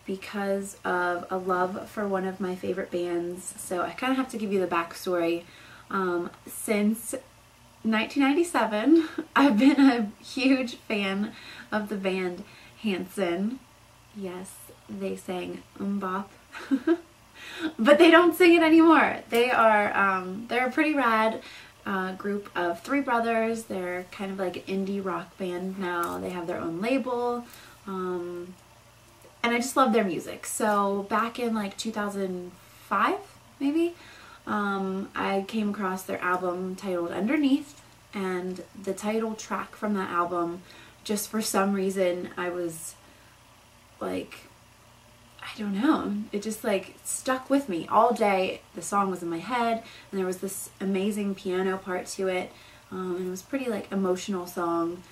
because of a love for one of my favorite bands. So I kind of have to give you the backstory. Since 1997, I've been a huge fan of the band Hanson. Yes, they sang Bop. But they don't sing it anymore. They are, they're a pretty rad group of three brothers. They're kind of like an indie rock band now. They have their own label. And I just love their music. So back in like 2005, maybe, I came across their album titled Underneath, and the title track from that album, just for some reason, I was like, I don't know, it just like stuck with me all day. The song was in my head, and there was this amazing piano part to it, and it was pretty like emotional song.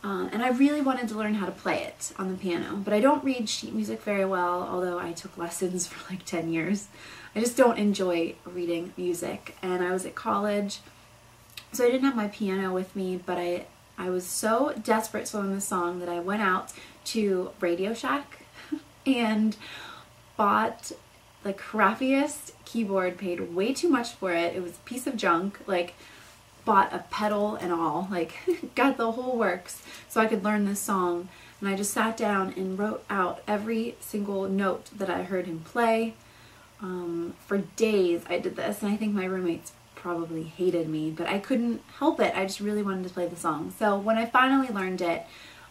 And I really wanted to learn how to play it on the piano, but I don't read sheet music very well, although I took lessons for like 10 years. I just don't enjoy reading music, and I was at college, so I didn't have my piano with me, but I was so desperate to learn the song that I went out to Radio Shack and bought the crappiest keyboard, paid way too much for it. It was a piece of junk, like bought a pedal and all, like got the whole works so I could learn this song. And I just sat down and wrote out every single note that I heard him play. For days I did this, and I think my roommates probably hated me, but I couldn't help it. I just really wanted to play the song. So when I finally learned it,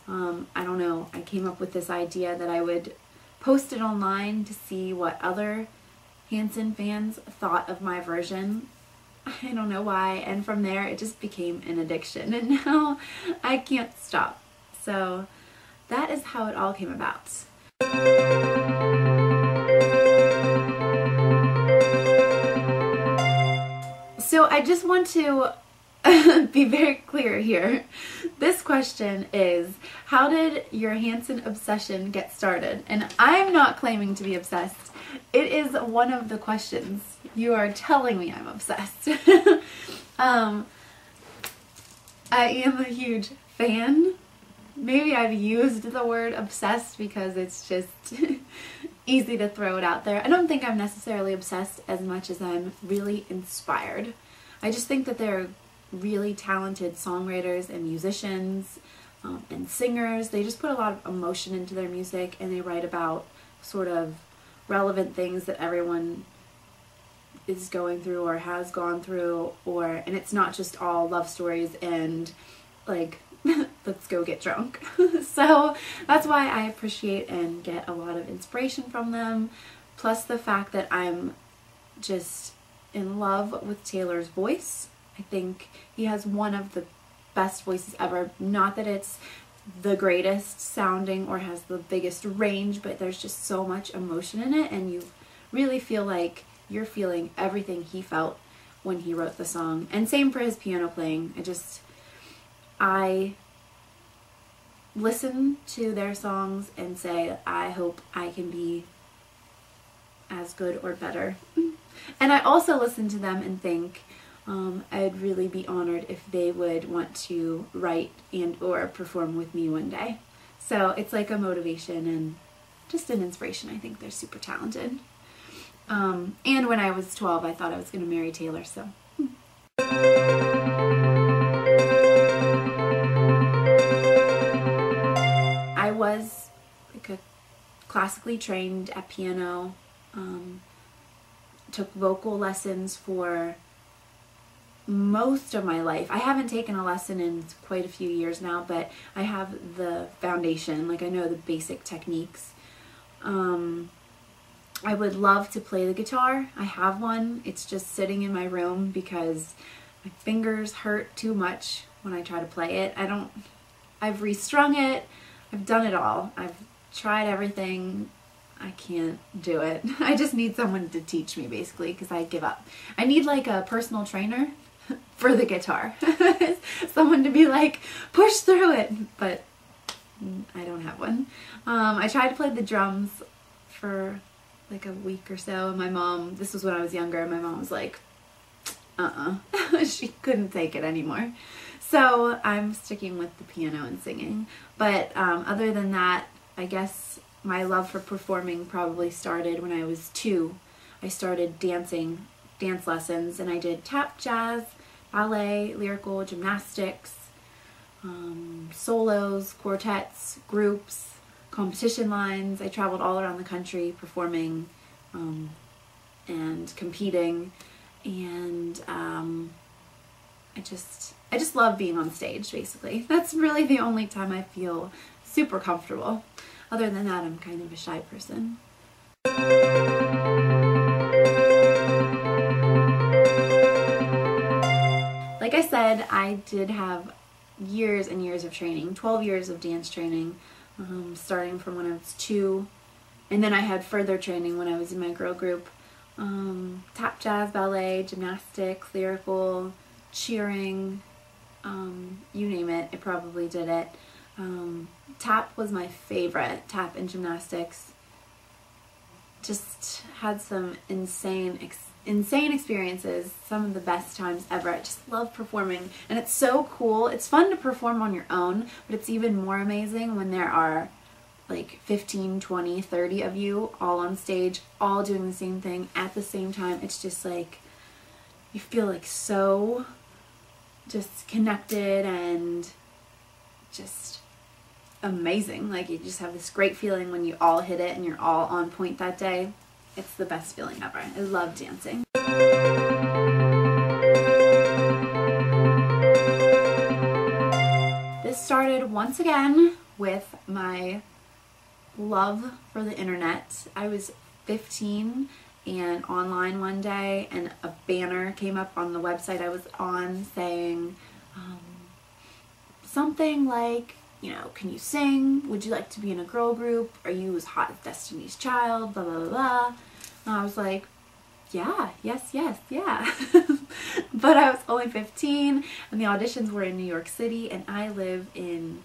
I don't know, I came up with this idea that I would post it online to see what other Hanson fans thought of my version. I don't know why, and from there it just became an addiction, and now I can't stop. So that is how it all came about. So I just want to be very clear here. This question is, how did your Hanson obsession get started? And I'm not claiming to be obsessed. It is one of the questions. You are telling me I'm obsessed. I am a huge fan. Maybe I've used the word obsessed because it's just easy to throw it out there. I don't think I'm necessarily obsessed as much as I'm really inspired. I just think that they're really talented songwriters and musicians and singers. They just put a lot of emotion into their music, and they write about sort of relevant things that everyone is going through or has gone through, and it's not just all love stories and like let's go get drunk. So that's why I appreciate and get a lot of inspiration from them, plus the fact that I'm just in love with Taylor's voice. I think he has one of the best voices ever. Not that it's the greatest sounding or has the biggest range, but there's just so much emotion in it, and you really feel like you're feeling everything he felt when he wrote the song. And same for his piano playing. I listen to their songs and say, I hope I can be as good or better. And I also listen to them and think, I'd really be honored if they would want to write and or perform with me one day. So it's like a motivation and just an inspiration. I think they're super talented. And when I was 12, I thought I was going to marry Taylor, so. I was like a classically trained at piano, took vocal lessons for most of my life. I haven't taken a lesson in quite a few years now, but I have the foundation, like I know the basic techniques. I would love to play the guitar. I have one. It's just sitting in my room because my fingers hurt too much when I try to play it. I've restrung it. I've done it all. I've tried everything. I can't do it. I just need someone to teach me, basically, because I give up. I need like a personal trainer for the guitar. Someone to be like, push through it, but I don't have one. I tried to play the drums for like a week or so, and my mom, this was when I was younger, my mom was like, she couldn't take it anymore. So I'm sticking with the piano and singing. But other than that, I guess my love for performing probably started when I was 2. I started dance lessons, and I did tap, jazz, ballet, lyrical, gymnastics, solos, quartets, groups, competition lines. I traveled all around the country performing and competing, and I just love being on stage, basically. That's really the only time I feel super comfortable. Other than that, I'm kind of a shy person. Like I said, I did have years and years of training, 12 years of dance training, starting from when I was 2, and then I had further training when I was in my girl group. Tap, jazz, ballet, gymnastics, lyrical, cheering, you name it, I probably did it. Tap was my favorite, tap and gymnastics. Just had some insane experiences, some of the best times ever. I just love performing, and it's so cool. It's fun to perform on your own, but it's even more amazing when there are like 15, 20, 30 of you all on stage, all doing the same thing at the same time. It's just like, you feel like so just connected and just amazing. Like, you just have this great feeling when you all hit it and you're all on point that day. It's the best feeling ever. I love dancing. This started once again with my love for the internet. I was 15 and online one day, and a banner came up on the website I was on saying something like, you know, can you sing? Would you like to be in a girl group? Are you as hot as Destiny's Child? Blah, blah, blah, blah. And I was like, yeah, yes, yeah. But I was only 15, and the auditions were in New York City, and I live in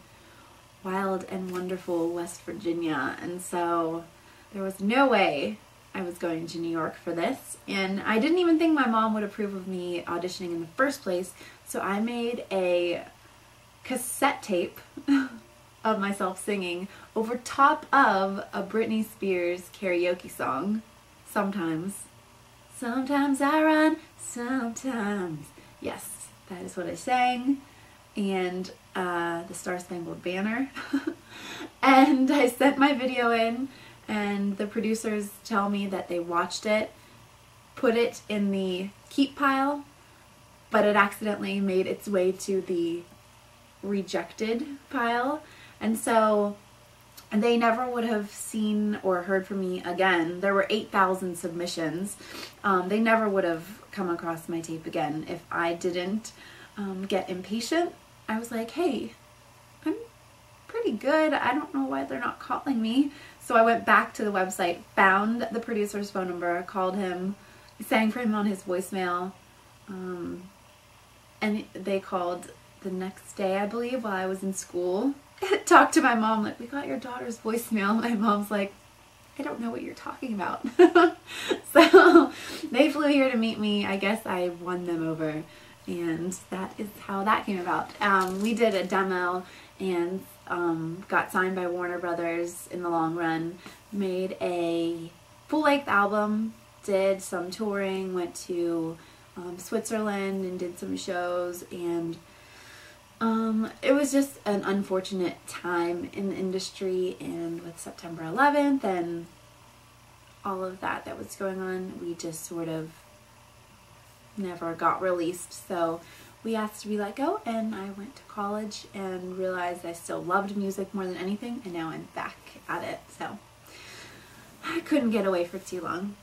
wild and wonderful West Virginia, and so there was no way I was going to New York for this, and I didn't even think my mom would approve of me auditioning in the first place, so I made a cassette tape of myself singing over top of a Britney Spears karaoke song, Sometimes. Sometimes I run, sometimes. Yes, that is what I sang. And the Star Spangled Banner. And I sent my video in, and the producers tell me that they watched it, put it in the keep pile, but it accidentally made its way to the rejected pile, and so they never would have seen or heard from me again. There were 8,000 submissions. They never would have come across my tape again if I didn't get impatient. I was like, hey, I'm pretty good. I don't know why they're not calling me. So I went back to the website, found the producer's phone number, called him, sang for him on his voicemail, and they called the next day, I believe, while I was in school. Talked to my mom, like, we got your daughter's voicemail. My mom's like, I don't know what you're talking about. So they flew here to meet me. I guess I won them over, and that is how that came about. We did a demo and got signed by Warner Brothers in the long run, made a full-length album, did some touring, went to Switzerland and did some shows, and it was just an unfortunate time in the industry, and with September 11th and all of that was going on, we just sort of never got released. So we asked to be let go, and I went to college and realized I still loved music more than anything, and now I'm back at it. So I couldn't get away for too long.